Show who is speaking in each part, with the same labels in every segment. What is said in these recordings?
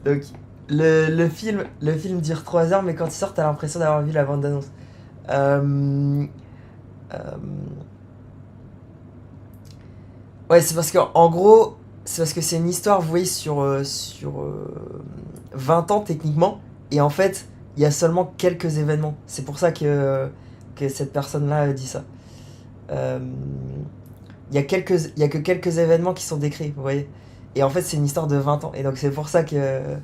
Speaker 1: Donc, le film dure 3 heures, mais quand il sort, t'as l'impression d'avoir vu la bande-annonce. Euh, euh, ouais, c'est parce que, en gros, c'est parce que c'est une histoire, vous voyez, sur 20 ans techniquement, et en fait, il y a seulement quelques événements. C'est pour ça que cette personne-là dit ça. Euh, il y a que quelques événements qui sont décrits, vous voyez. Et en fait, c'est une histoire de 20 ans. Et donc, c'est pour ça que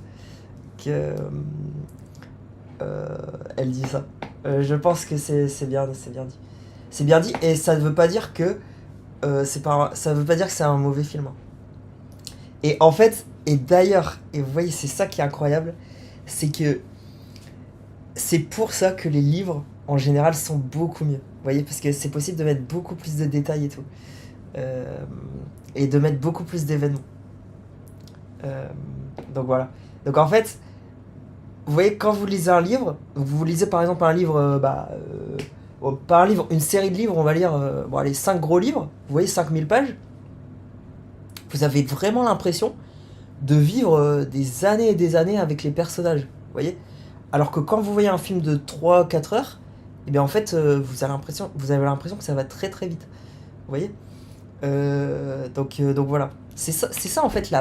Speaker 1: elle dit ça. Je pense que c'est bien dit. C'est bien dit, et ça ne veut pas dire que ça veut pas dire que c'est un mauvais film, hein. Et en fait, et d'ailleurs, et vous voyez, c'est ça qui est incroyable, c'est que c'est pour ça que les livres, en général, sont beaucoup mieux. Vous voyez, parce que c'est possible de mettre beaucoup plus de détails et tout. Euh, et de mettre beaucoup plus d'événements. Euh, donc voilà. Donc en fait, vous voyez, quand vous lisez un livre, vous lisez par exemple un livre, pas un livre, une série de livres, on va lire, bon allez, 5 gros livres, vous voyez, 5000 pages, vous avez vraiment l'impression de vivre des années et des années avec les personnages, vous voyez. Alors que quand vous voyez un film de 3 4 heures, et bien en fait, vous avez l'impression que ça va très très vite, vous voyez. Donc voilà. C'est ça en fait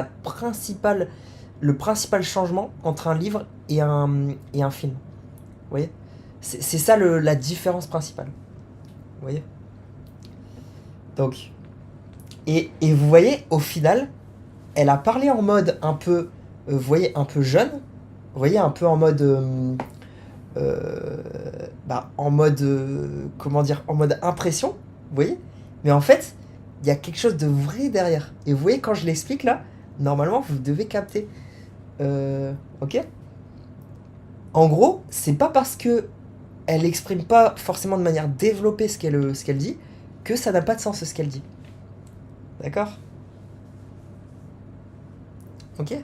Speaker 1: le principal changement entre un livre et un film. Vous voyez. C'est ça la différence principale. Vous voyez. Donc, et vous voyez, au final, elle a parlé en mode un peu, vous voyez, un peu jeune. Vous voyez, un peu en mode, en mode, comment dire, en mode impression. Vous voyez. Mais en fait, il y a quelque chose de vrai derrière. Et vous voyez, quand je l'explique là, normalement, vous devez capter. Ok. En gros, c'est pas parce que elle exprime pas forcément de manière développée ce qu'elle dit que ça n'a pas de sens ce qu'elle dit. D'accord. Ok.